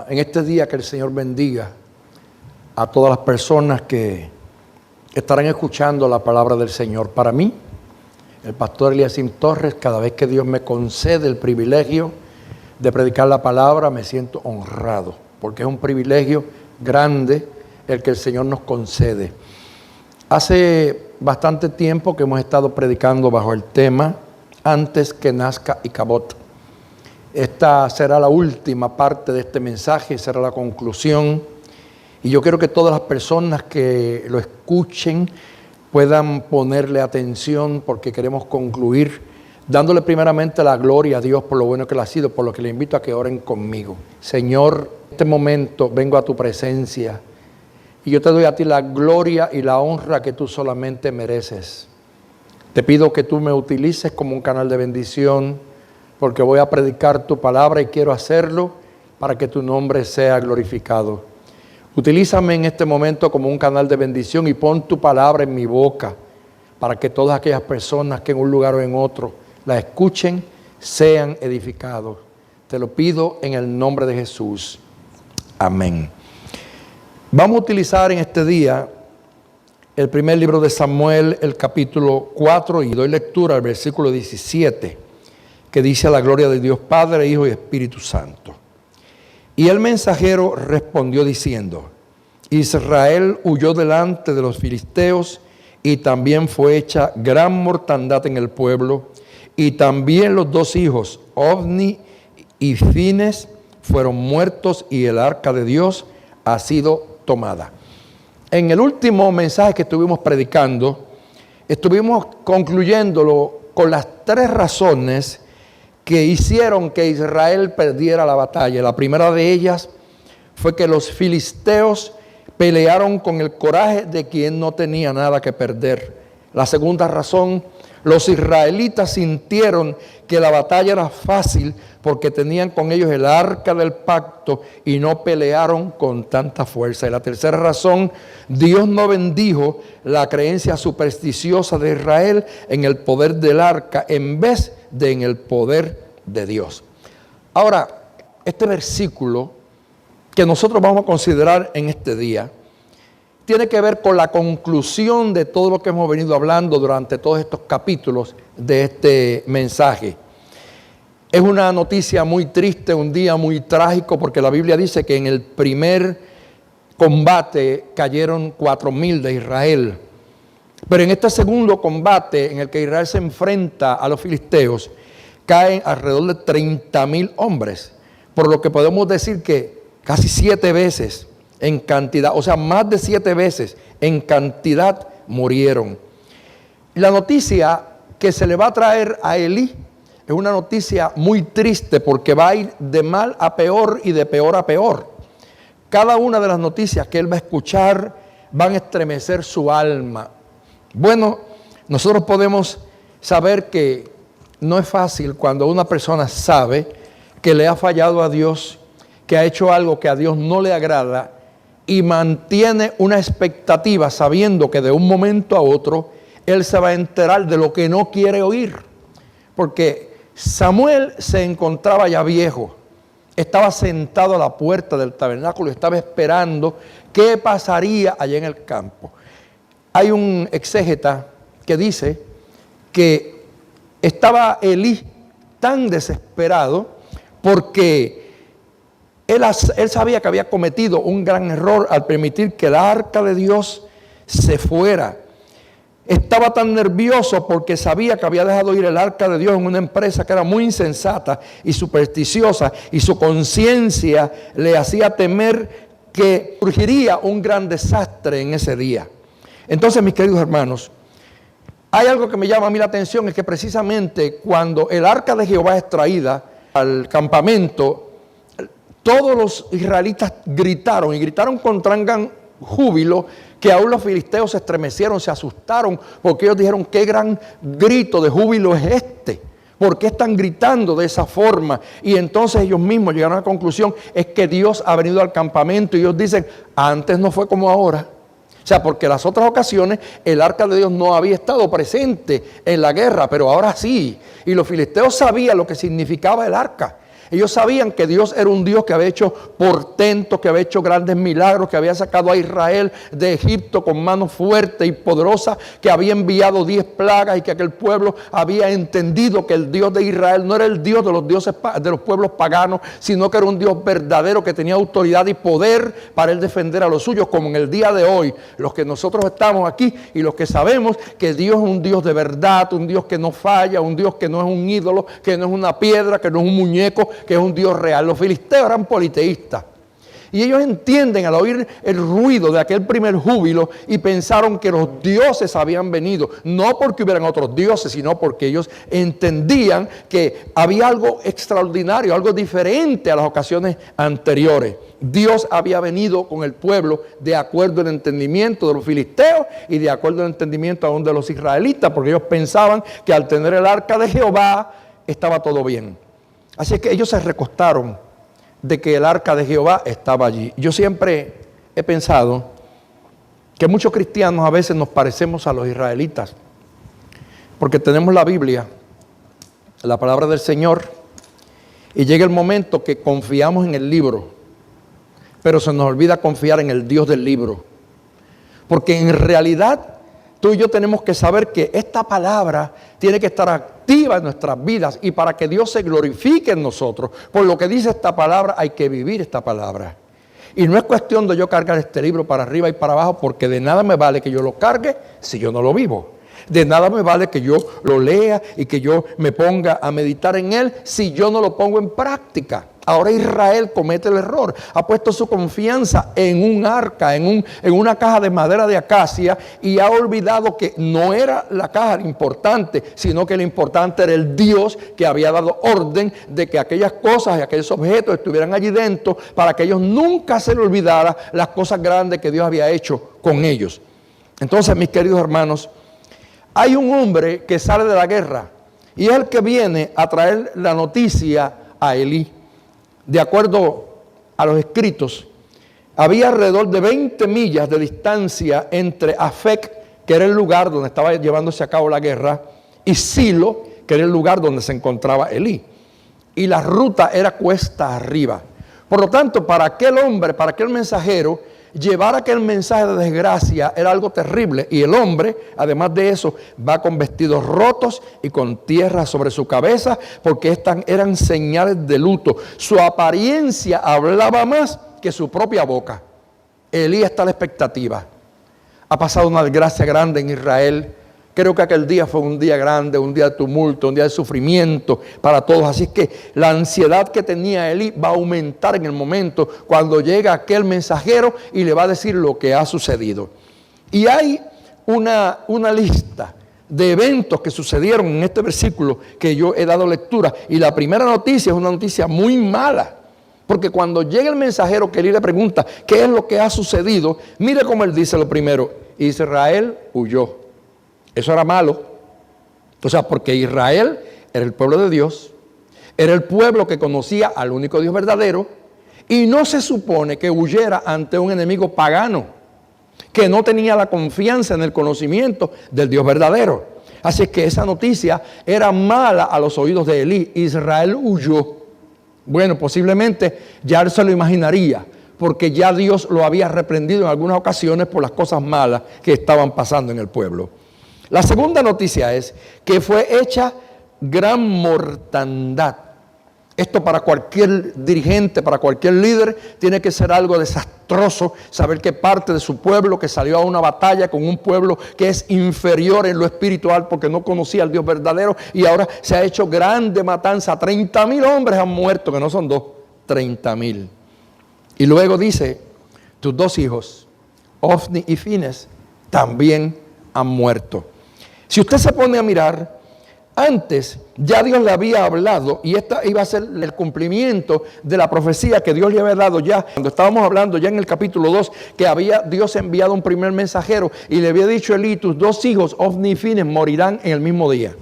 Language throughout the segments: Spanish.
En este día que el Señor bendiga a todas las personas que estarán escuchando la palabra del Señor. Para mí, el pastor Eliasim Torres, cada vez que Dios me concede el privilegio de predicar la palabra, me siento honrado, porque es un privilegio grande el que el Señor nos concede. Hace bastante tiempo que hemos estado predicando bajo el tema Antes que nazca Icabod. Esta será la última parte de este mensaje, será la conclusión. Y yo quiero que todas las personas que lo escuchen puedan ponerle atención, porque queremos concluir dándole primeramente la gloria a Dios por lo bueno que le ha sido, por lo que le invito a que oren conmigo. Señor, en este momento vengo a tu presencia y yo te doy a ti la gloria y la honra que tú solamente mereces. Te pido que tú me utilices como un canal de bendición, porque voy a predicar tu palabra y quiero hacerlo para que tu nombre sea glorificado. Utilízame en este momento como un canal de bendición y pon tu palabra en mi boca para que todas aquellas personas que en un lugar o en otro la escuchen sean edificados. Te lo pido en el nombre de Jesús. Amén. Vamos a utilizar en este día el primer libro de Samuel, el capítulo 4, y doy lectura al versículo 17. Que dice: a la gloria de Dios Padre, Hijo y Espíritu Santo. Y el mensajero respondió diciendo: Israel huyó delante de los filisteos, y también fue hecha gran mortandad en el pueblo, y también los dos hijos, Ofni y Fines, fueron muertos, y el arca de Dios ha sido tomada. En el último mensaje que estuvimos predicando, estuvimos concluyéndolo con las tres razones que hicieron que Israel perdiera la batalla. La primera de ellas fue que los filisteos pelearon con el coraje de quien no tenía nada que perder. La segunda razón, los israelitas sintieron que la batalla era fácil porque tenían con ellos el arca del pacto y no pelearon con tanta fuerza. Y la tercera razón, Dios no bendijo la creencia supersticiosa de Israel en el poder del arca en vez de en el poder de Dios. Ahora, este versículo que nosotros vamos a considerar en este día tiene que ver con la conclusión de todo lo que hemos venido hablando durante todos estos capítulos de este mensaje. Es una noticia muy triste, un día muy trágico, porque la Biblia dice que en el primer combate cayeron 4,000 de Israel. Pero en este segundo combate en el que Israel se enfrenta a los filisteos, caen alrededor de 30,000 hombres. Por lo que podemos decir que casi 7 veces en cantidad, o sea, más de 7 veces en cantidad murieron. La noticia que se le va a traer a Elí es una noticia muy triste, porque va a ir de mal a peor y de peor a peor. Cada una de las noticias que él va a escuchar van a estremecer su alma. Bueno, nosotros podemos saber que no es fácil cuando una persona sabe que le ha fallado a Dios, que ha hecho algo que a Dios no le agrada y mantiene una expectativa sabiendo que de un momento a otro él se va a enterar de lo que no quiere oír. Porque Samuel se encontraba ya viejo, estaba sentado a la puerta del tabernáculo y estaba esperando qué pasaría allá en el campo. Hay un exégeta que dice que estaba Elí tan desesperado porque él sabía que había cometido un gran error al permitir que el arca de Dios se fuera. Estaba tan nervioso porque sabía que había dejado ir el arca de Dios en una empresa que era muy insensata y supersticiosa, y su conciencia le hacía temer que surgiría un gran desastre en ese día. Entonces, mis queridos hermanos, hay algo que me llama a mí la atención, es que precisamente cuando el arca de Jehová es traída al campamento, todos los israelitas gritaron, y gritaron con gran júbilo, que aún los filisteos se estremecieron, se asustaron, porque ellos dijeron: qué gran grito de júbilo es este, ¿por qué están gritando de esa forma? Y entonces ellos mismos llegaron a la conclusión: es que Dios ha venido al campamento. Y ellos dicen: antes no fue como ahora. O sea, porque las otras ocasiones el arca de Dios no había estado presente en la guerra, pero ahora sí. Y los filisteos sabían lo que significaba el arca. Ellos sabían que Dios era un Dios que había hecho portentos, que había hecho grandes milagros, que había sacado a Israel de Egipto con mano fuerte y poderosa, que había enviado 10 plagas y que aquel pueblo había entendido que el Dios de Israel no era el Dios de los dioses de los pueblos paganos, sino que era un Dios verdadero que tenía autoridad y poder para él defender a los suyos, como en el día de hoy, los que nosotros estamos aquí y los que sabemos que Dios es un Dios de verdad, un Dios que no falla, un Dios que no es un ídolo, que no es una piedra, que no es un muñeco, que es un Dios real. Los filisteos eran politeístas. Y ellos entienden al oír el ruido de aquel primer júbilo y pensaron que los dioses habían venido, no porque hubieran otros dioses, sino porque ellos entendían que había algo extraordinario, algo diferente a las ocasiones anteriores. Dios había venido con el pueblo de acuerdo al entendimiento de los filisteos y de acuerdo al entendimiento aún de los israelitas, porque ellos pensaban que al tener el arca de Jehová estaba todo bien. Así que ellos se recostaron de que el arca de Jehová estaba allí. Yo siempre he pensado que muchos cristianos a veces nos parecemos a los israelitas, porque tenemos la Biblia, la palabra del Señor, y llega el momento que confiamos en el libro, pero se nos olvida confiar en el Dios del libro, porque en realidad tú y yo tenemos que saber que esta palabra tiene que estar activa en nuestras vidas y para que Dios se glorifique en nosotros. Por lo que dice esta palabra, hay que vivir esta palabra. Y no es cuestión de yo cargar este libro para arriba y para abajo, porque de nada me vale que yo lo cargue si yo no lo vivo. De nada me vale que yo lo lea y que yo me ponga a meditar en él si yo no lo pongo en práctica. Ahora Israel comete el error, ha puesto su confianza en un arca, en una caja de madera de acacia y ha olvidado que no era la caja lo importante, sino que lo importante era el Dios que había dado orden de que aquellas cosas y aquellos objetos estuvieran allí dentro para que ellos nunca se les olvidara las cosas grandes que Dios había hecho con ellos. Entonces, mis queridos hermanos, hay un hombre que sale de la guerra y es el que viene a traer la noticia a Elí. De acuerdo a los escritos, había alrededor de 20 millas de distancia entre Afec, que era el lugar donde estaba llevándose a cabo la guerra, y Silo, que era el lugar donde se encontraba Elí. Y la ruta era cuesta arriba. Por lo tanto, para aquel hombre, para aquel mensajero, llevar aquel mensaje de desgracia era algo terrible. Y el hombre, además de eso, va con vestidos rotos y con tierra sobre su cabeza, porque estas eran señales de luto. Su apariencia hablaba más que su propia boca. Elí está a la expectativa. Ha pasado una desgracia grande en Israel. Creo que aquel día fue un día grande, un día de tumulto, un día de sufrimiento para todos. Así que la ansiedad que tenía Elí va a aumentar en el momento cuando llega aquel mensajero y le va a decir lo que ha sucedido. Y hay una lista de eventos que sucedieron en este versículo que yo he dado lectura. Y la primera noticia es una noticia muy mala. Porque cuando llega el mensajero que Elí le pregunta qué es lo que ha sucedido, mire cómo él dice lo primero: Israel huyó. Eso era malo. O sea, porque Israel era el pueblo de Dios, era el pueblo que conocía al único Dios verdadero, y no se supone que huyera ante un enemigo pagano, que no tenía la confianza en el conocimiento del Dios verdadero. Así que esa noticia era mala a los oídos de Elí. Israel huyó. Bueno, posiblemente ya él se lo imaginaría, porque ya Dios lo había reprendido en algunas ocasiones por las cosas malas que estaban pasando en el pueblo. La segunda noticia es que fue hecha gran mortandad. Esto para cualquier dirigente, para cualquier líder, tiene que ser algo desastroso, saber que parte de su pueblo que salió a una batalla con un pueblo que es inferior en lo espiritual porque no conocía al Dios verdadero, y ahora se ha hecho grande matanza. 30,000 hombres han muerto, que no son 2, 30,000. Y luego dice: tus 2 hijos, Ofni y Fines, también han muerto. Si usted se pone a mirar, antes ya Dios le había hablado, y esta iba a ser el cumplimiento de la profecía que Dios le había dado ya, cuando estábamos hablando ya en el capítulo 2, que había Dios enviado un primer mensajero y le había dicho a Elí: tus 2 hijos, Ofni y Fines, morirán en el mismo día.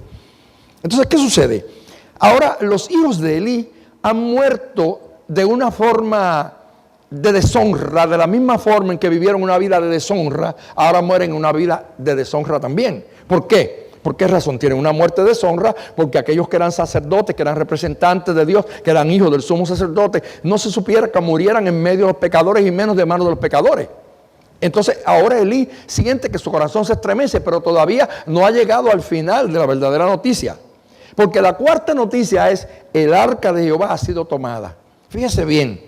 Entonces, ¿qué sucede? Ahora los hijos de Elí han muerto de una forma de deshonra, de la misma forma en que vivieron una vida de deshonra, ahora mueren en una vida de deshonra también. ¿Por qué? ¿Por qué razón? Tienen una muerte de deshonra, porque aquellos que eran sacerdotes, que eran representantes de Dios, que eran hijos del sumo sacerdote, no se supiera que murieran en medio de los pecadores y menos de manos de los pecadores. Entonces ahora Elí siente que su corazón se estremece, pero todavía no ha llegado al final de la verdadera noticia. Porque la cuarta noticia es: el arca de Jehová ha sido tomada. Fíjese bien,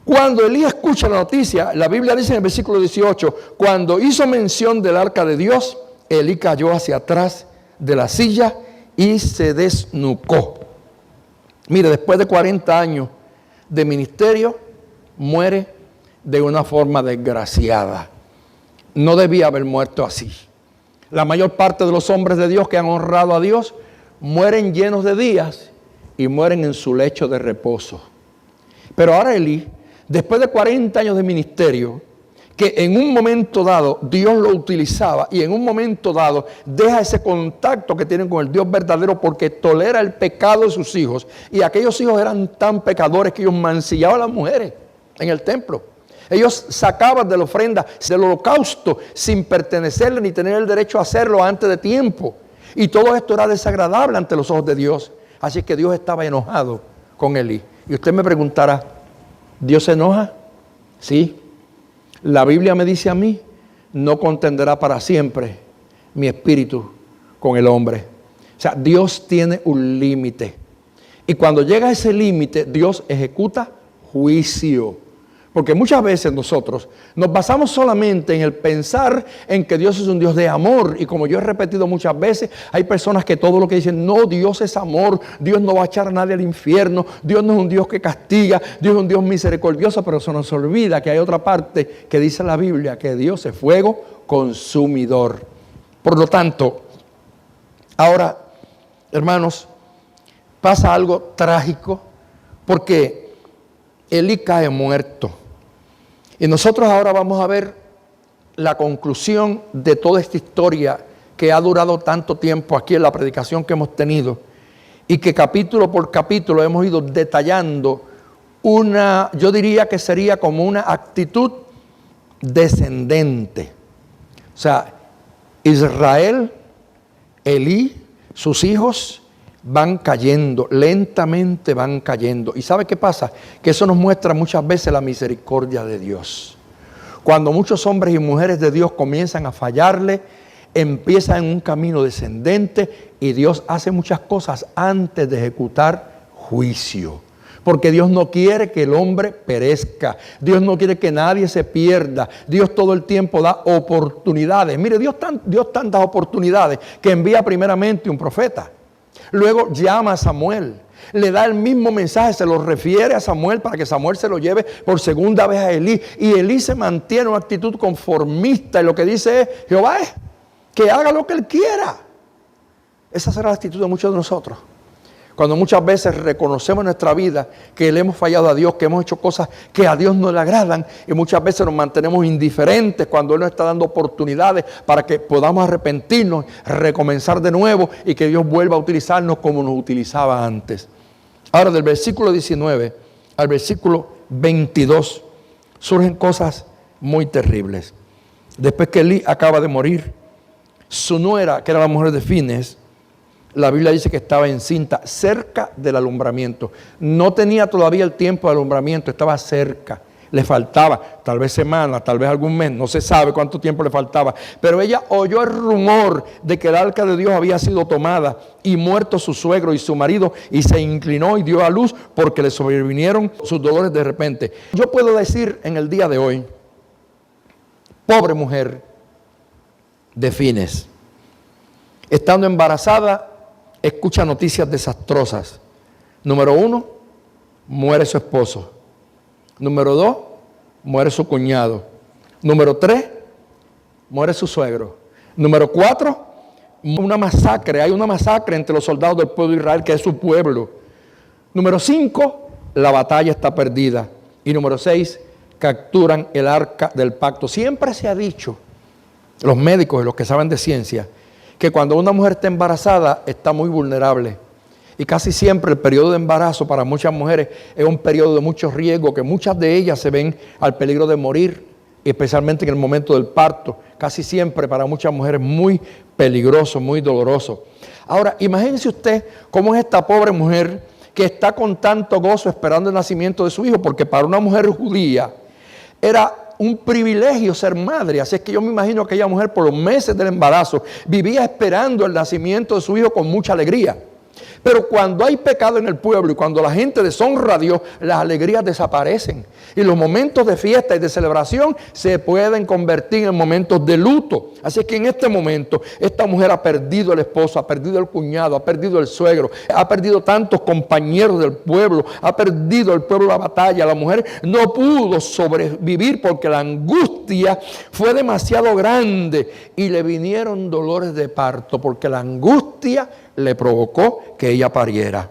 cuando Elí escucha la noticia, la Biblia dice en el versículo 18, cuando hizo mención del arca de Dios, Elí cayó hacia atrás de la silla y se desnucó. Mire, después de 40 años de ministerio, muere de una forma desgraciada. No debía haber muerto así. La mayor parte de los hombres de Dios que han honrado a Dios mueren llenos de días y mueren en su lecho de reposo. Pero ahora Elí, después de 40 años de ministerio, que en un momento dado Dios lo utilizaba y en un momento dado deja ese contacto que tienen con el Dios verdadero porque tolera el pecado de sus hijos. Y aquellos hijos eran tan pecadores que ellos mancillaban a las mujeres en el templo. Ellos sacaban de la ofrenda, del holocausto, sin pertenecerle ni tener el derecho a hacerlo antes de tiempo. Y todo esto era desagradable ante los ojos de Dios. Así que Dios estaba enojado con Elí. Y usted me preguntará, ¿Dios se enoja? Sí. La Biblia me dice a mí, no contenderá para siempre mi espíritu con el hombre. O sea, Dios tiene un límite. Y cuando llega a ese límite, Dios ejecuta juicio. Porque muchas veces nosotros nos basamos solamente en el pensar en que Dios es un Dios de amor. Y como yo he repetido muchas veces, hay personas que todo lo que dicen, no, Dios es amor, Dios no va a echar a nadie al infierno, Dios no es un Dios que castiga, Dios es un Dios misericordioso, pero se nos olvida que hay otra parte que dice la Biblia, que Dios es fuego consumidor. Por lo tanto, ahora, hermanos, pasa algo trágico porque Elí cae muerto. Y nosotros ahora vamos a ver la conclusión de toda esta historia que ha durado tanto tiempo aquí en la predicación que hemos tenido y que capítulo por capítulo hemos ido detallando yo diría que sería como una actitud descendente. O sea, Israel, Elí, sus hijos van cayendo, lentamente van cayendo. ¿Y sabe qué pasa? Que eso nos muestra muchas veces la misericordia de Dios. Cuando muchos hombres y mujeres de Dios comienzan a fallarle, empiezan en un camino descendente y Dios hace muchas cosas antes de ejecutar juicio. Porque Dios no quiere que el hombre perezca. Dios no quiere que nadie se pierda. Dios todo el tiempo da oportunidades. Mire, Dios tantas oportunidades que envía primeramente un profeta. Luego llama a Samuel, le da el mismo mensaje, se lo refiere a Samuel para que Samuel se lo lleve por segunda vez a Elí. Y Elí se mantiene en una actitud conformista y lo que dice es, Jehová es que haga lo que Él quiera. Esa será la actitud de muchos de nosotros. Cuando muchas veces reconocemos en nuestra vida que le hemos fallado a Dios, que hemos hecho cosas que a Dios no le agradan y muchas veces nos mantenemos indiferentes cuando Él nos está dando oportunidades para que podamos arrepentirnos, recomenzar de nuevo y que Dios vuelva a utilizarnos como nos utilizaba antes. Ahora, del versículo 19 al versículo 22 surgen cosas muy terribles. Después que Elí acaba de morir, su nuera, que era la mujer de Fines, la Biblia dice que estaba encinta, cerca del alumbramiento. No tenía todavía el tiempo de alumbramiento, estaba cerca. Le faltaba, tal vez semanas, tal vez algún mes, no se sabe cuánto tiempo le faltaba. Pero ella oyó el rumor de que el arca de Dios había sido tomada y muerto su suegro y su marido, y se inclinó y dio a luz porque le sobrevinieron sus dolores de repente. Yo puedo decir en el día de hoy, pobre mujer de Fines, estando embarazada, escucha noticias desastrosas. Número 1, muere su esposo. Número 2, muere su cuñado. Número 3, muere su suegro. Número 4, una masacre. Hay una masacre entre los soldados del pueblo de Israel, que es su pueblo. Número 5, la batalla está perdida. Y número 6, capturan el arca del pacto. Siempre se ha dicho, los médicos y los que saben de ciencia, que cuando una mujer está embarazada está muy vulnerable. Y casi siempre el periodo de embarazo para muchas mujeres es un periodo de mucho riesgo, que muchas de ellas se ven al peligro de morir especialmente en el momento del parto, casi siempre para muchas mujeres muy peligroso, muy doloroso. Ahora, imagínese usted cómo es esta pobre mujer que está con tanto gozo esperando el nacimiento de su hijo, porque para una mujer judía era un privilegio ser madre. Así es que yo me imagino que aquella mujer por los meses del embarazo vivía esperando el nacimiento de su hijo con mucha alegría. Pero cuando hay pecado en el pueblo y cuando la gente deshonra a Dios, las alegrías desaparecen. Y los momentos de fiesta y de celebración se pueden convertir en momentos de luto. Así es que en este momento esta mujer ha perdido el esposo, ha perdido el cuñado, ha perdido el suegro, ha perdido tantos compañeros del pueblo, ha perdido el pueblo la batalla. La mujer no pudo sobrevivir porque la angustia fue demasiado grande y le vinieron dolores de parto porque la angustia le provocó que ella pariera.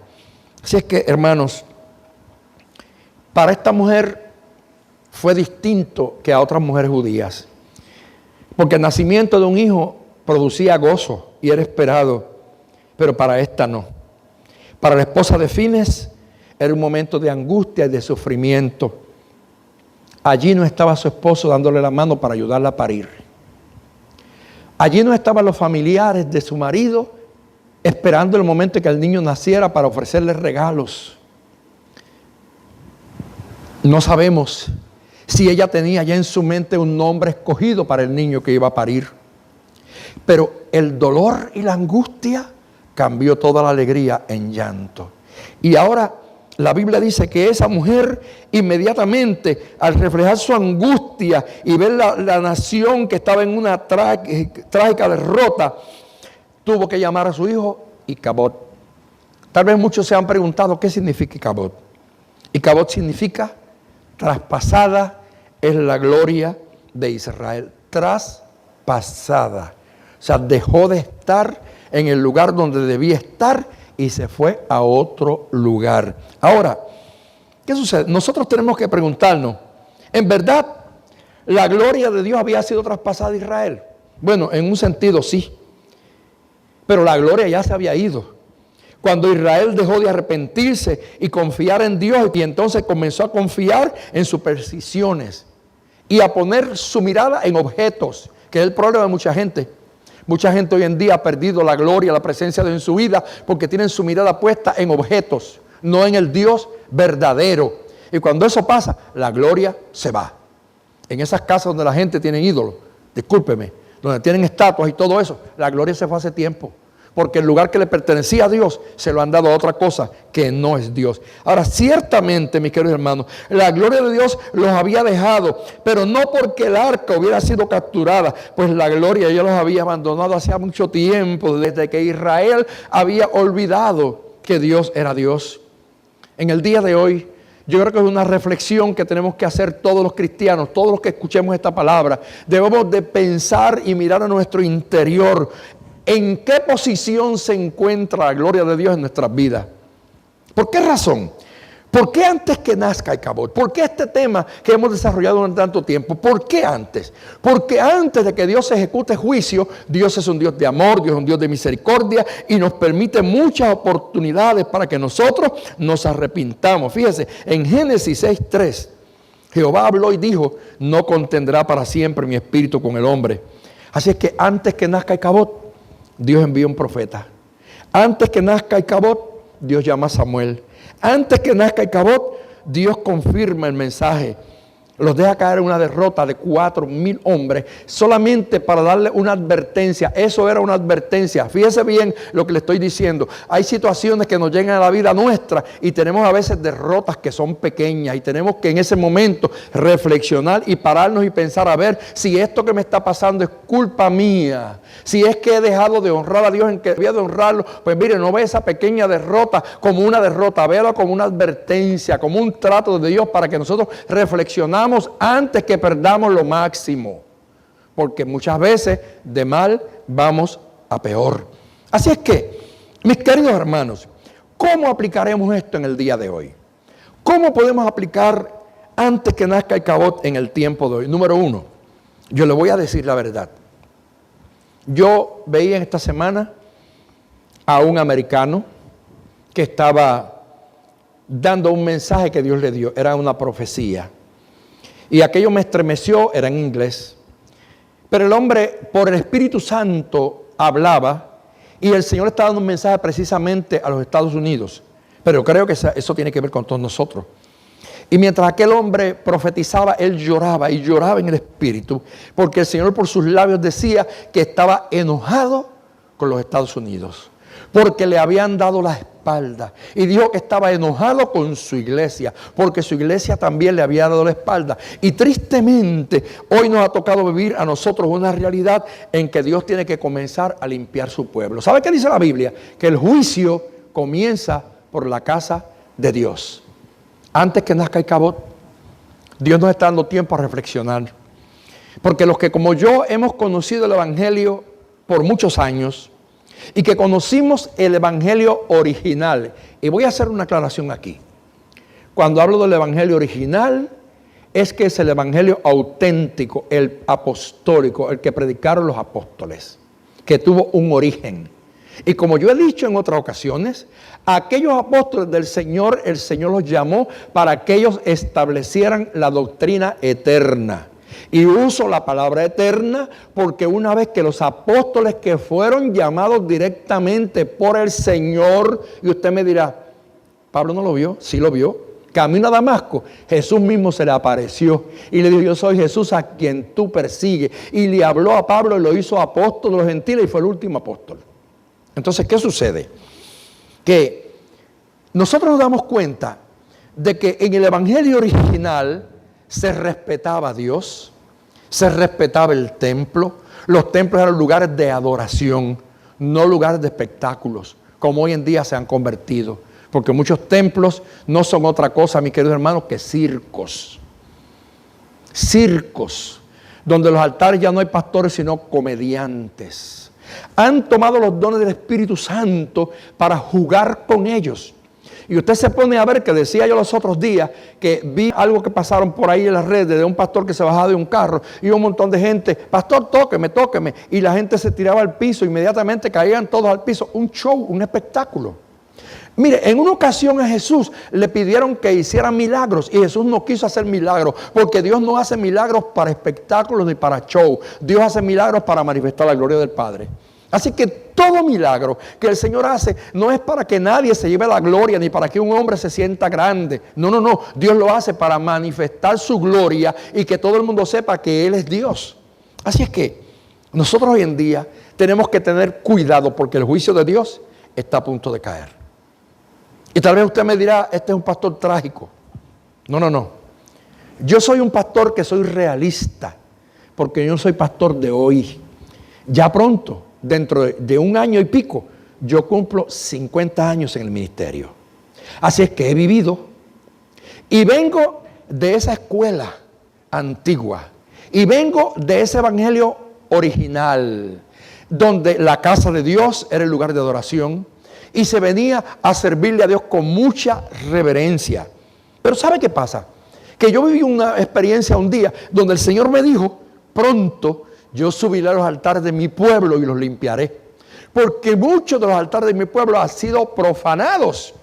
Así es que, hermanos, para esta mujer fue distinto que a otras mujeres judías, porque el nacimiento de un hijo producía gozo y era esperado, pero para esta no. Para la esposa de Fines era un momento de angustia y de sufrimiento. Allí no estaba su esposo dándole la mano para ayudarla a parir. Allí no estaban los familiares de su marido esperando el momento en que el niño naciera para ofrecerle regalos. No sabemos si ella tenía ya en su mente un nombre escogido para el niño que iba a parir. Pero el dolor y la angustia cambió toda la alegría en llanto. Y ahora la Biblia dice que esa mujer inmediatamente, al reflejar su angustia y ver la nación que estaba en una trágica derrota, tuvo que llamar a su hijo Icabod. Tal vez muchos se han preguntado qué significa Icabod. Icabod significa traspasada es la gloria de Israel. Traspasada. O sea, dejó de estar en el lugar donde debía estar y se fue a otro lugar. Ahora, ¿qué sucede? Nosotros tenemos que preguntarnos, ¿en verdad la gloria de Dios había sido traspasada a Israel? Bueno, en un sentido sí. Pero la gloria ya se había ido. Cuando Israel dejó de arrepentirse y confiar en Dios, y entonces comenzó a confiar en supersticiones y a poner su mirada en objetos, que es el problema de mucha gente. Mucha gente hoy en día ha perdido la gloria, la presencia de Dios en su vida porque tienen su mirada puesta en objetos, no en el Dios verdadero. Y cuando eso pasa, la gloria se va. En esas casas donde la gente tiene ídolos, discúlpeme, donde tienen estatuas y todo eso, la gloria se fue hace tiempo. Porque el lugar que le pertenecía a Dios se lo han dado a otra cosa que no es Dios. Ahora, ciertamente, mis queridos hermanos, la gloria de Dios los había dejado, pero no porque el arca hubiera sido capturada, pues la gloria ya los había abandonado hacía mucho tiempo, desde que Israel había olvidado que Dios era Dios. En el día de hoy, yo creo que es una reflexión que tenemos que hacer todos los cristianos, todos los que escuchemos esta palabra. Debemos de pensar y mirar a nuestro interior. ¿En qué posición se encuentra la gloria de Dios en nuestras vidas? ¿Por qué razón? ¿Por qué antes que nazca Icabod? ¿Por qué este tema que hemos desarrollado durante tanto tiempo? ¿Por qué antes? Porque antes de que Dios ejecute juicio, Dios es un Dios de amor, Dios es un Dios de misericordia y nos permite muchas oportunidades para que nosotros nos arrepintamos. Fíjese, en Génesis 6:3, Jehová habló y dijo, no contendrá para siempre mi espíritu con el hombre. Así es que antes que nazca Icabod, Dios envía un profeta. Antes que nazca Icabod, Dios llama a Samuel. Antes que nazca Icabod, Dios confirma el mensaje. Los deja caer en una derrota de 4,000 hombres solamente para darle una advertencia. Eso era una advertencia. Fíjese bien lo que le estoy diciendo. Hay situaciones que nos llegan a la vida nuestra y tenemos a veces derrotas que son pequeñas y tenemos que en ese momento reflexionar y pararnos y pensar a ver si esto que me está pasando es culpa mía. Si es que he dejado de honrar a Dios en que debía de honrarlo, pues mire, no ve esa pequeña derrota como una derrota, véala como una advertencia, como un trato de Dios para que nosotros reflexionamos antes que perdamos lo máximo, porque muchas veces de mal vamos a peor. Así es que, mis queridos hermanos, ¿cómo aplicaremos esto en el día de hoy? ¿Cómo podemos aplicar antes que nazca Icabod en el tiempo de hoy? Número uno, yo le voy a decir la verdad. Yo veía en esta semana a un americano que estaba dando un mensaje que Dios le dio, era una profecía. Y aquello me estremeció, era en inglés. Pero el hombre, por el Espíritu Santo, hablaba y el Señor estaba dando un mensaje precisamente a los Estados Unidos. Pero yo creo que eso tiene que ver con todos nosotros. Y mientras aquel hombre profetizaba, él lloraba y lloraba en el Espíritu, porque el Señor por sus labios decía que estaba enojado con los Estados Unidos, porque le habían dado la espalda. Y dijo que estaba enojado con su iglesia, porque su iglesia también le había dado la espalda. Y tristemente, hoy nos ha tocado vivir a nosotros una realidad en que Dios tiene que comenzar a limpiar su pueblo. ¿Sabe qué dice la Biblia? Que el juicio comienza por la casa de Dios. Antes que nazca Icabod, Dios nos está dando tiempo a reflexionar. Porque los que como yo hemos conocido el Evangelio por muchos años y que conocimos el Evangelio original, y voy a hacer una aclaración aquí. Cuando hablo del Evangelio original, es que es el Evangelio auténtico, el apostólico, el que predicaron los apóstoles, que tuvo un origen. Y como yo he dicho en otras ocasiones, aquellos apóstoles del Señor, el Señor los llamó para que ellos establecieran la doctrina eterna. Y uso la palabra eterna porque una vez que los apóstoles que fueron llamados directamente por el Señor, y usted me dirá, ¿Pablo no lo vio? Sí lo vio. Camino a Damasco, Jesús mismo se le apareció y le dijo, yo soy Jesús a quien tú persigues. Y le habló a Pablo y lo hizo apóstol de los gentiles y fue el último apóstol. Entonces, ¿qué sucede? Que nosotros nos damos cuenta de que en el Evangelio original se respetaba a Dios, se respetaba el templo. Los templos eran lugares de adoración, no lugares de espectáculos, como hoy en día se han convertido. Porque muchos templos no son otra cosa, mis queridos hermanos, que circos. Circos, donde los altares ya no hay pastores, sino comediantes. Han tomado los dones del Espíritu Santo para jugar con ellos. Y usted se pone a ver que decía yo los otros días que vi algo que pasaron por ahí en las redes de un pastor que se bajaba de un carro y un montón de gente, pastor, tóqueme, tóqueme. Y la gente se tiraba al piso, inmediatamente caían todos al piso. Un show, un espectáculo. Mire, en una ocasión a Jesús le pidieron que hiciera milagros y Jesús no quiso hacer milagros porque Dios no hace milagros para espectáculos ni para show. Dios hace milagros para manifestar la gloria del Padre. Así que todo milagro que el Señor hace no es para que nadie se lleve la gloria ni para que un hombre se sienta grande. No, no, no. Dios lo hace para manifestar su gloria y que todo el mundo sepa que Él es Dios. Así es que nosotros hoy en día tenemos que tener cuidado porque el juicio de Dios está a punto de caer. Y tal vez usted me dirá, este es un pastor trágico. No, no, no. Yo soy un pastor que soy realista, porque yo no soy pastor de hoy. Ya pronto, dentro de un año y pico, yo cumplo 50 años en el ministerio. Así es que he vivido y vengo de esa escuela antigua y vengo de ese evangelio original, donde la casa de Dios era el lugar de adoración, y se venía a servirle a Dios con mucha reverencia. Pero ¿sabe qué pasa? Que yo viví una experiencia un día donde el Señor me dijo, pronto yo subiré a los altares de mi pueblo y los limpiaré. Porque muchos de los altares de mi pueblo han sido profanados.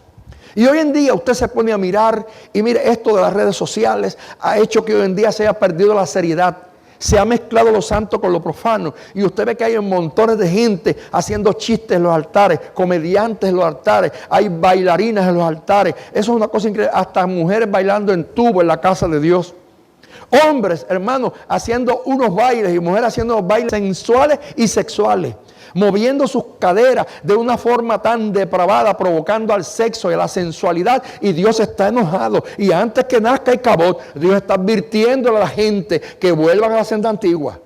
Y hoy en día usted se pone a mirar y mire, esto de las redes sociales ha hecho que hoy en día se haya perdido la seriedad. Se ha mezclado lo santo con lo profano. Y usted ve que hay montones de gente haciendo chistes en los altares, comediantes en los altares, hay bailarinas en los altares. Eso es una cosa increíble. Hasta mujeres bailando en tubo en la casa de Dios. Hombres, hermanos, haciendo unos bailes y mujeres haciendo unos bailes sensuales y sexuales. Moviendo sus caderas de una forma tan depravada, provocando al sexo y a la sensualidad, y Dios está enojado. Y antes que nazca Icabod, Dios está advirtiéndole a la gente que vuelvan a la senda antigua,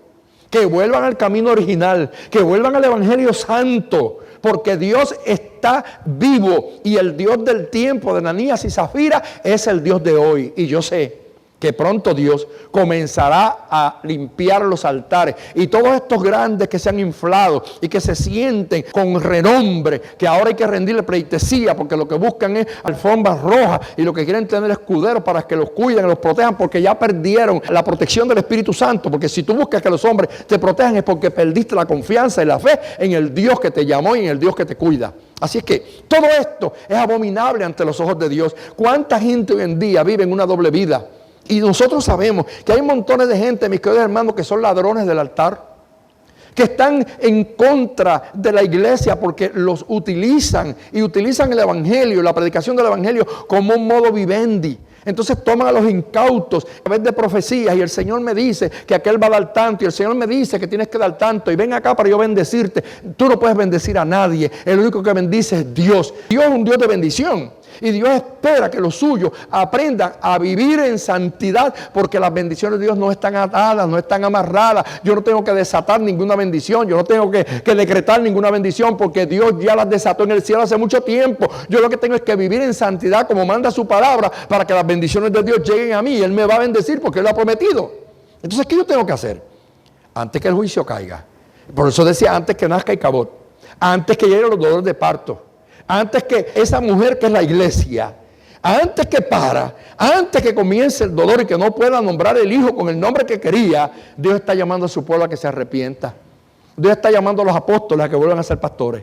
que vuelvan al camino original, que vuelvan al Evangelio Santo, porque Dios está vivo y el Dios del tiempo de Ananías y Zafira es el Dios de hoy. Y yo sé que pronto Dios comenzará a limpiar los altares. Y todos estos grandes que se han inflado y que se sienten con renombre, que ahora hay que rendirle pleitesía porque lo que buscan es alfombras rojas y lo que quieren tener escuderos para que los cuiden y los protejan porque ya perdieron la protección del Espíritu Santo. Porque si tú buscas que los hombres te protejan es porque perdiste la confianza y la fe en el Dios que te llamó y en el Dios que te cuida. Así es que todo esto es abominable ante los ojos de Dios. ¿Cuánta gente hoy en día vive en una doble vida? Y nosotros sabemos que hay montones de gente, mis queridos hermanos, que son ladrones del altar, que están en contra de la iglesia porque los utilizan y utilizan el evangelio, la predicación del evangelio como un modo vivendi. Entonces toman a los incautos a través de profecías y el Señor me dice que aquel va a dar tanto y el Señor me dice que tienes que dar tanto y ven acá para yo bendecirte. Tú no puedes bendecir a nadie, el único que bendice es Dios. Dios es un Dios de bendición. Y Dios espera que los suyos aprendan a vivir en santidad, porque las bendiciones de Dios no están atadas, no están amarradas. Yo no tengo que desatar ninguna bendición, yo no tengo que decretar ninguna bendición, porque Dios ya las desató en el cielo hace mucho tiempo. Yo lo que tengo es que vivir en santidad como manda su palabra, para que las bendiciones de Dios lleguen a mí. Él me va a bendecir porque Él lo ha prometido. Entonces, ¿qué yo tengo que hacer? Antes que el juicio caiga. Por eso decía, antes que nazca Icabod, antes que lleguen los dolores de parto, antes que esa mujer que es la iglesia, antes que antes que comience el dolor y que no pueda nombrar el hijo con el nombre que quería, Dios está llamando a su pueblo a que se arrepienta. Dios está llamando a los apóstoles a que vuelvan a ser pastores.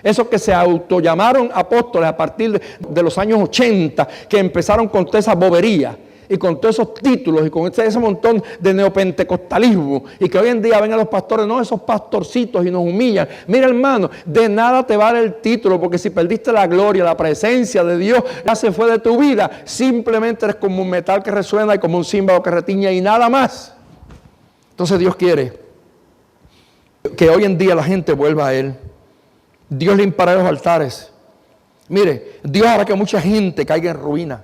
Esos que se autollamaron apóstoles a partir de los años 80, que empezaron con toda esa bobería y con todos esos títulos y con ese montón de neopentecostalismo, y que hoy en día ven a los pastores, no, esos pastorcitos, y nos humillan. Mira, hermano, de nada te vale el título, porque si perdiste la gloria, la presencia de Dios ya se fue de tu vida. Simplemente eres como un metal que resuena y como un címbalo que retiña y nada más. Entonces Dios quiere que hoy en día la gente vuelva a Él. Dios limpiará los altares. Mire, Dios hará que mucha gente caiga en ruina.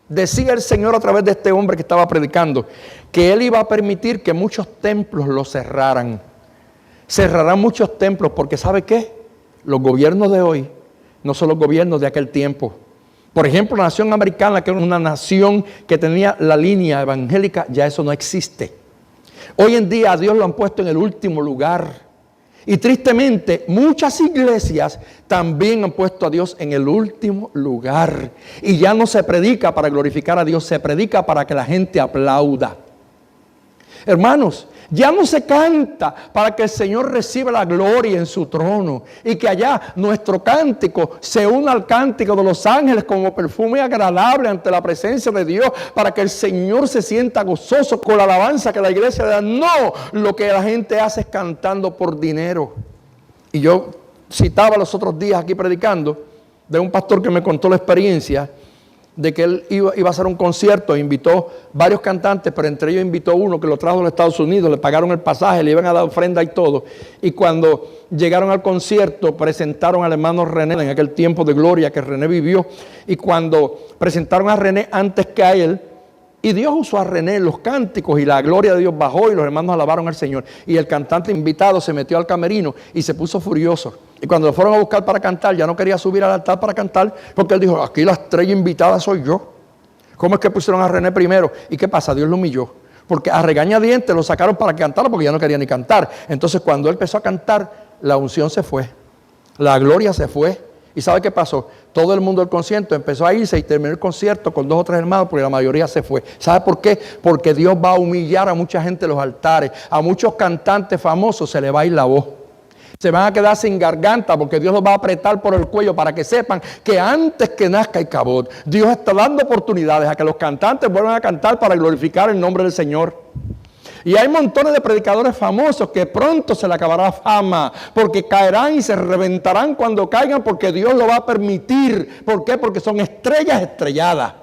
Decía el Señor a través de este hombre que estaba predicando que Él iba a permitir que muchos templos los cerraran. Cerrarán muchos templos porque ¿sabe qué? Los gobiernos de hoy no son los gobiernos de aquel tiempo. Por ejemplo, la nación americana, que era una nación que tenía la línea evangélica, ya eso no existe. Hoy en día a Dios lo han puesto en el último lugar. Y tristemente, muchas iglesias también han puesto a Dios en el último lugar. Y ya no se predica para glorificar a Dios, se predica para que la gente aplauda. Hermanos, ya no se canta para que el Señor reciba la gloria en su trono y que allá nuestro cántico se una al cántico de los ángeles como perfume agradable ante la presencia de Dios, para que el Señor se sienta gozoso con la alabanza que la iglesia le da. No, lo que la gente hace es cantando por dinero. Y yo citaba los otros días aquí predicando de un pastor que me contó la experiencia de que él iba a hacer un concierto, invitó varios cantantes, pero entre ellos invitó uno que lo trajo de los Estados Unidos, le pagaron el pasaje, le iban a dar ofrenda y todo. Y cuando llegaron al concierto, presentaron al hermano René, en aquel tiempo de gloria que René vivió, y cuando presentaron a René antes que a él, y Dios usó a René en los cánticos y la gloria de Dios bajó y los hermanos alabaron al Señor. Y el cantante invitado se metió al camerino y se puso furioso. Y cuando lo fueron a buscar para cantar, ya no quería subir al altar para cantar, porque él dijo, aquí la estrella invitada soy yo. ¿Cómo es que pusieron a René primero? ¿Y qué pasa? Dios lo humilló. Porque a regañadientes lo sacaron para cantar porque ya no quería ni cantar. Entonces cuando él empezó a cantar, la unción se fue. La gloria se fue. ¿Y sabe qué pasó? Todo el mundo del concierto empezó a irse y terminó el concierto con 2 o 3 hermanos porque la mayoría se fue. ¿Sabe por qué? Porque Dios va a humillar a mucha gente en los altares. A muchos cantantes famosos se les va a ir la voz. Se van a quedar sin garganta porque Dios los va a apretar por el cuello para que sepan que antes que nazca Icabod, Dios está dando oportunidades a que los cantantes vuelvan a cantar para glorificar el nombre del Señor. Y hay montones de predicadores famosos que pronto se le acabará la fama, porque caerán y se reventarán cuando caigan, porque Dios lo va a permitir. ¿Por qué? Porque son estrellas estrelladas.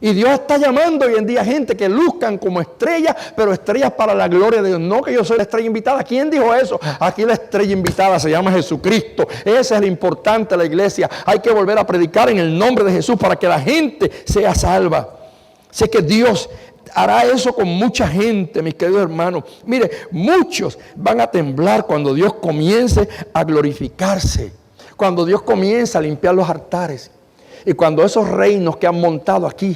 Y Dios está llamando hoy en día gente que luzcan como estrellas, pero estrellas para la gloria de Dios. No que yo soy la estrella invitada. ¿Quién dijo eso? Aquí la estrella invitada se llama Jesucristo. Ese es el importante de la iglesia. Hay que volver a predicar en el nombre de Jesús para que la gente sea salva. Sé que Dios hará eso con mucha gente, mis queridos hermanos. Mire, muchos van a temblar cuando Dios comience a glorificarse, cuando Dios comience a limpiar los altares, y cuando esos reinos que han montado aquí,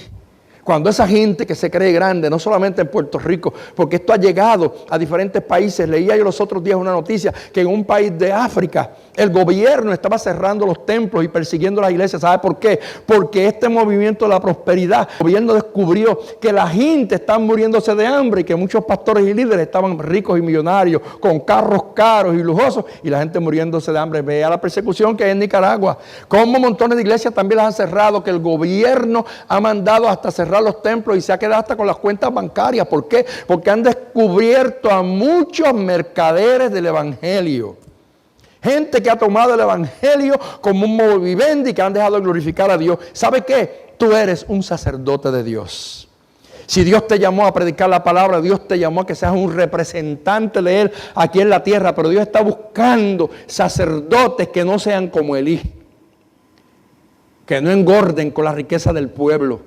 cuando esa gente que se cree grande, no solamente en Puerto Rico, porque esto ha llegado a diferentes países. Leía yo los otros días una noticia que en un país de África el gobierno estaba cerrando los templos y persiguiendo las iglesias. ¿Sabe por qué? Porque este movimiento de la prosperidad, el gobierno descubrió que la gente está muriéndose de hambre y que muchos pastores y líderes estaban ricos y millonarios, con carros caros y lujosos, y la gente muriéndose de hambre. Vea la persecución que hay en Nicaragua. Como montones de iglesias también las han cerrado, que el gobierno ha mandado hasta cerrar restaurar los templos y se ha quedado hasta con las cuentas bancarias. ¿Por qué? Porque han descubierto a muchos mercaderes del evangelio. Gente que ha tomado el evangelio como un modo vivendi y que han dejado de glorificar a Dios. ¿Sabe qué? Tú eres un sacerdote de Dios. Si Dios te llamó a predicar la palabra, Dios te llamó a que seas un representante de Él aquí en la tierra, pero Dios está buscando sacerdotes que no sean como Elí, que no engorden con la riqueza del pueblo.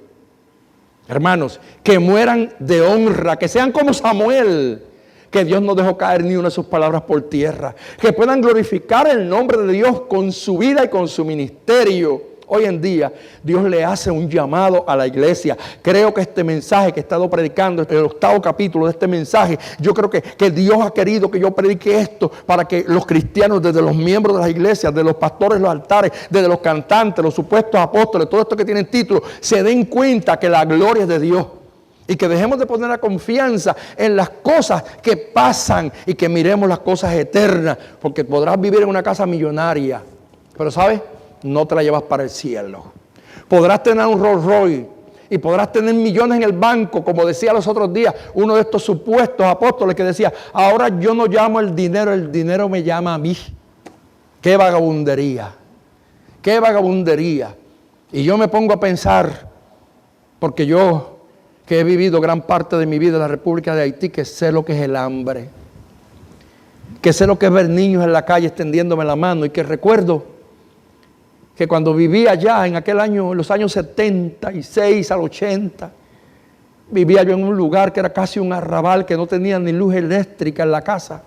Hermanos, que mueran de honra, que sean como Samuel, que Dios no dejó caer ni una de sus palabras por tierra, que puedan glorificar el nombre de Dios con su vida y con su ministerio. Hoy en día Dios le hace un llamado a la iglesia. Creo que este mensaje que he estado predicando, el 8º capítulo de este mensaje, yo creo que Dios ha querido que yo predique esto para que los cristianos, desde los miembros de las iglesias, de los pastores, los altares, desde los cantantes, los supuestos apóstoles, todos estos que tienen títulos, se den cuenta que la gloria es de Dios. Y que dejemos de poner la confianza en las cosas que pasan y que miremos las cosas eternas, porque podrás vivir en una casa millonaria, pero ¿sabes? No te la llevas para el cielo. Podrás tener un Rolls Royce y podrás tener millones en el banco, como decía los otros días uno de estos supuestos apóstoles que decía: ahora yo no llamo el dinero me llama a mí. ¡Qué vagabundería! ¡Qué vagabundería! Y yo me pongo a pensar, porque yo que he vivido gran parte de mi vida en la República de Haití, que sé lo que es el hambre, que sé lo que es ver niños en la calle extendiéndome la mano, y que recuerdo que cuando vivía allá en aquel año, en los años 76 al 80, vivía yo en un lugar que era casi un arrabal, que no tenía ni luz eléctrica en la casa.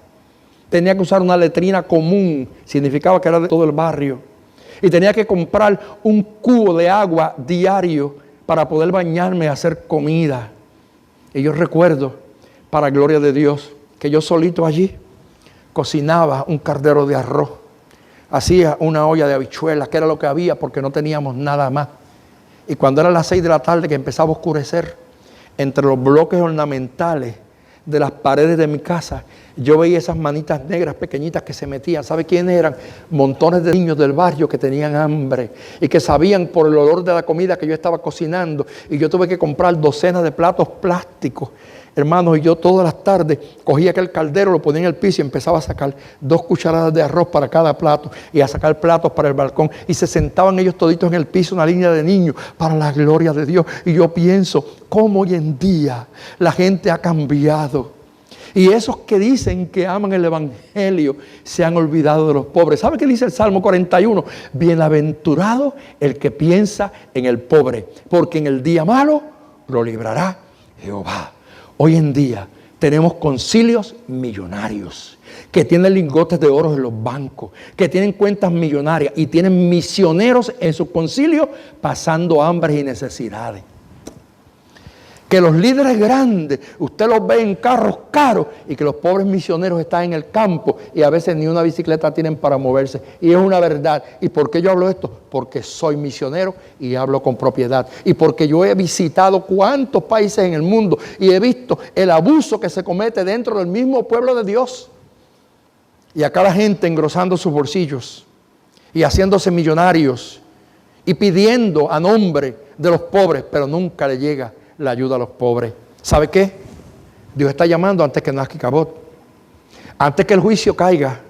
Tenía que usar una letrina común, significaba que era de todo el barrio. Y tenía que comprar un cubo de agua diario para poder bañarme y hacer comida. Y yo recuerdo, para gloria de Dios, que yo solito allí cocinaba un caldero de arroz, hacía una olla de habichuelas, que era lo que había porque no teníamos nada más. Y cuando eran las 6 de la tarde que empezaba a oscurecer, entre los bloques ornamentales de las paredes de mi casa, yo veía esas manitas negras pequeñitas que se metían. ¿Sabe quiénes eran? Montones de niños del barrio que tenían hambre y que sabían por el olor de la comida que yo estaba cocinando. Y yo tuve que comprar docenas de platos plásticos, hermanos, y yo todas las tardes cogía aquel caldero, lo ponía en el piso y empezaba a sacar 2 cucharadas de arroz para cada plato y a sacar platos para el balcón. Y se sentaban ellos toditos en el piso, una línea de niños, para la gloria de Dios. Y yo pienso, cómo hoy en día la gente ha cambiado. Y esos que dicen que aman el evangelio se han olvidado de los pobres. ¿Sabe qué dice el Salmo 41? Bienaventurado el que piensa en el pobre, porque en el día malo lo librará Jehová. Hoy en día tenemos concilios millonarios que tienen lingotes de oro en los bancos, que tienen cuentas millonarias y tienen misioneros en sus concilios pasando hambre y necesidades. Que los líderes grandes, usted los ve en carros caros y que los pobres misioneros están en el campo y a veces ni una bicicleta tienen para moverse. Y es una verdad. ¿Y por qué yo hablo esto? Porque soy misionero y hablo con propiedad. Y porque yo he visitado cuántos países en el mundo y he visto el abuso que se comete dentro del mismo pueblo de Dios. Y acá la gente engrosando sus bolsillos y haciéndose millonarios y pidiendo a nombre de los pobres, pero nunca le llega la ayuda a los pobres. ¿Sabe qué? Dios está llamando antes que nazca Cabot, antes que el juicio caiga,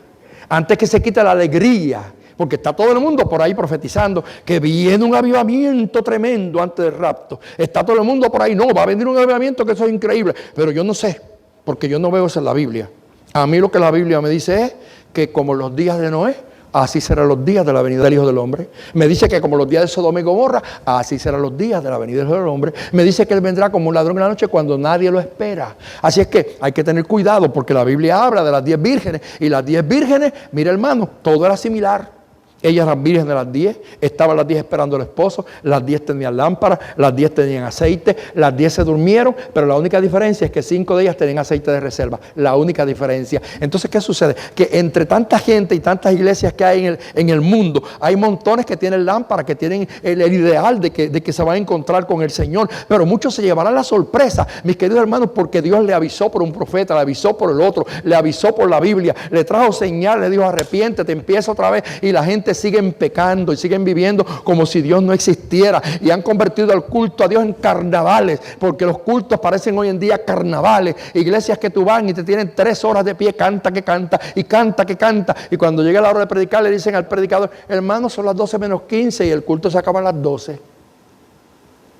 antes que se quite la alegría, porque está todo el mundo por ahí profetizando que viene un avivamiento tremendo antes del rapto. Está todo el mundo por ahí, no, va a venir un avivamiento que eso es increíble, pero yo no sé, porque yo no veo eso en la Biblia. A mí lo que la Biblia me dice es que como los días de Noé, así serán los días de la venida del Hijo del Hombre. Me dice que como los días de Sodoma y Gomorra, así serán los días de la venida del Hijo del Hombre. Me dice que Él vendrá como un ladrón en la noche cuando nadie lo espera. Así es que hay que tener cuidado porque la Biblia habla de las 10 vírgenes. Y las 10 vírgenes, mira hermano, todo era similar. Ellas eran vírgenes de las 10, estaban las 10 esperando al esposo, las 10 tenían lámparas, las 10 tenían aceite, las 10 se durmieron, pero la única diferencia es que 5 de ellas tenían aceite de reserva, la única diferencia. Entonces, ¿qué sucede? Que entre tanta gente y tantas iglesias que hay en el mundo, hay montones que tienen lámparas, que tienen el ideal de que se van a encontrar con el Señor, pero muchos se llevarán la sorpresa, mis queridos hermanos, porque Dios le avisó por un profeta, le avisó por el otro, le avisó por la Biblia, le trajo señal, le dijo arrepiéntete, empieza otra vez, y la gente gente siguen pecando y siguen viviendo como si Dios no existiera. Y han convertido el culto a Dios en carnavales, porque los cultos parecen hoy en día carnavales. Iglesias que tú vas y te tienen 3 horas de pie, canta que canta, y canta que canta. Y cuando llega la hora de predicar, le dicen al predicador: hermano, son las 12 menos 15 y el culto se acaba a las 12.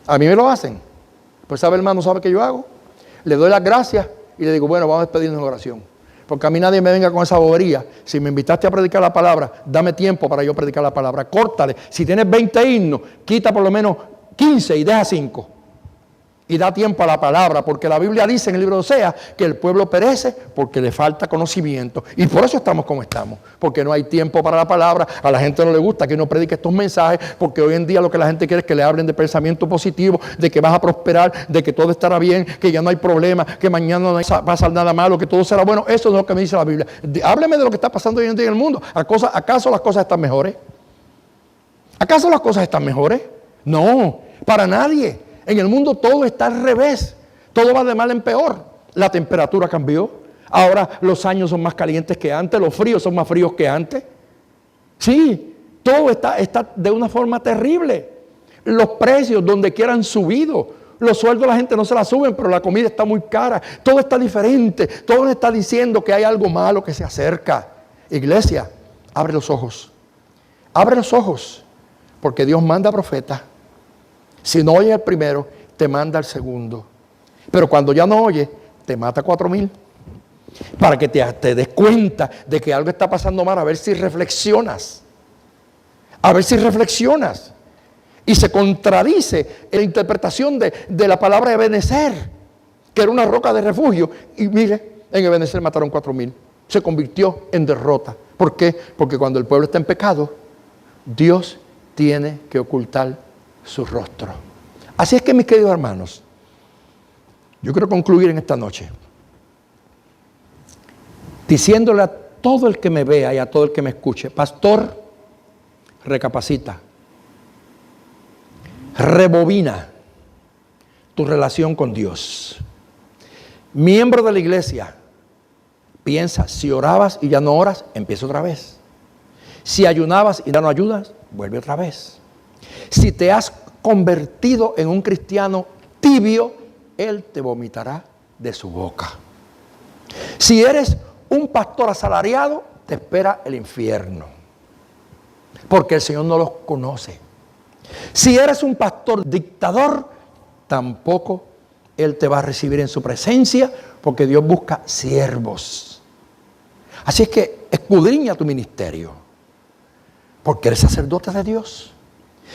A mí me lo hacen. Pues sabe, hermano, ¿sabe qué yo hago? Le doy las gracias y le digo: bueno, vamos a despedirnos en oración. Porque a mí nadie me venga con esa bobería. Si me invitaste a predicar la palabra, dame tiempo para yo predicar la palabra. Córtale. Si tienes 20 himnos, quita por lo menos 15 y deja 5. Y da tiempo a la palabra, porque la Biblia dice en el libro de Oseas que el pueblo perece porque le falta conocimiento. Y por eso estamos como estamos, porque no hay tiempo para la palabra. A la gente no le gusta que uno predique estos mensajes, porque hoy en día lo que la gente quiere es que le hablen de pensamiento positivo, de que vas a prosperar, de que todo estará bien, que ya no hay problema, que mañana no va a pasar nada malo, que todo será bueno. Eso es lo que me dice la Biblia. Hábleme de lo que está pasando hoy en día en el mundo. ¿Acaso las cosas están mejores? ¿Acaso las cosas están mejores? No, para nadie. En el mundo todo está al revés. Todo va de mal en peor. La temperatura cambió. Ahora los años son más calientes que antes. Los fríos son más fríos que antes. Sí, todo está de una forma terrible. Los precios donde quiera han subido. Los sueldos la gente no se la suben, pero la comida está muy cara. Todo está diferente. Todo nos está diciendo que hay algo malo que se acerca. Iglesia, abre los ojos. Abre los ojos. Porque Dios manda profetas. Si no oyes el primero, te manda el segundo. Pero cuando ya no oyes, te mata 4,000. Para que te des cuenta de que algo está pasando mal, a ver si reflexionas. A ver si reflexionas. Y se contradice en la interpretación de la palabra Ebenezer, que era una roca de refugio. Y mire, en Ebenezer mataron 4,000. Se convirtió en derrota. ¿Por qué? Porque cuando el pueblo está en pecado, Dios tiene que ocultar su rostro. Así es que, mis queridos hermanos, yo quiero concluir en esta noche diciéndole a todo el que me vea y a todo el que me escuche: pastor, recapacita, rebobina tu relación con Dios. Miembro de la iglesia, piensa: si orabas y ya no oras, empieza otra vez. Si ayunabas y ya no ayudas, vuelve otra vez. Si te has convertido en un cristiano tibio, Él te vomitará de su boca. Si eres un pastor asalariado, te espera el infierno, porque el Señor no los conoce. Si eres un pastor dictador, tampoco Él te va a recibir en su presencia, porque Dios busca siervos. Así es que escudriña tu ministerio, porque eres sacerdote de Dios.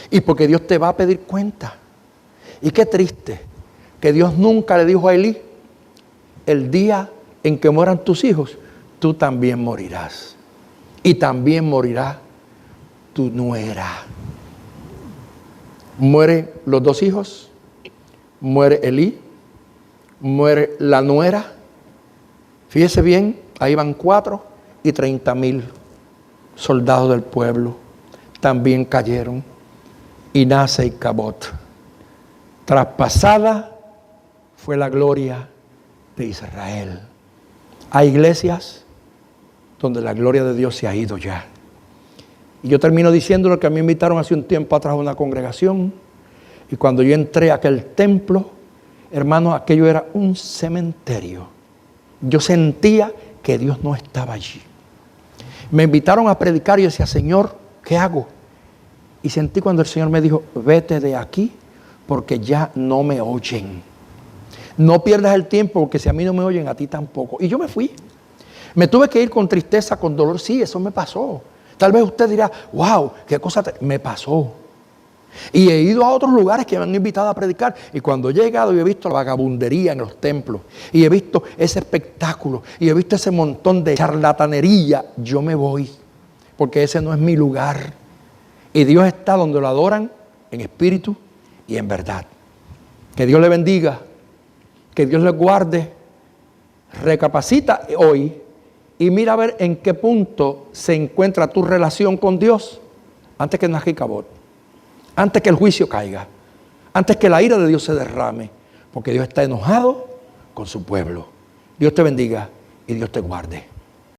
Y porque Dios te va a pedir cuenta. Y qué triste que Dios nunca le dijo a Elí: el día en que mueran tus hijos, tú también morirás. Y también morirá tu nuera. Mueren los 2 hijos, muere Elí, muere la nuera. Fíjese bien, ahí van 4 y 30,000 soldados del pueblo también cayeron. Y nace Icabod. Traspasada fue la gloria de Israel. Hay iglesias donde la gloria de Dios se ha ido ya. Y yo termino diciendo lo que a mí me invitaron hace un tiempo atrás a una congregación. Y cuando yo entré a aquel templo, hermano, aquello era un cementerio. Yo sentía que Dios no estaba allí. Me invitaron a predicar y yo decía: Señor, ¿qué hago? Y sentí cuando el Señor me dijo: vete de aquí, porque ya no me oyen. No pierdas el tiempo, porque si a mí no me oyen, a ti tampoco. Y yo me fui. Me tuve que ir con tristeza, con dolor. Sí, eso me pasó. Tal vez usted dirá: wow, qué cosa me pasó. Y he ido a otros lugares que me han invitado a predicar. Y cuando he llegado y he visto la vagabundería en los templos, y he visto ese espectáculo, y he visto ese montón de charlatanería, yo me voy, porque ese no es mi lugar. Y Dios está donde lo adoran en espíritu y en verdad. Que Dios le bendiga, que Dios le guarde. Recapacita hoy y mira a ver en qué punto se encuentra tu relación con Dios antes que nazca Icabod, antes que el juicio caiga, antes que la ira de Dios se derrame, porque Dios está enojado con su pueblo. Dios te bendiga y Dios te guarde.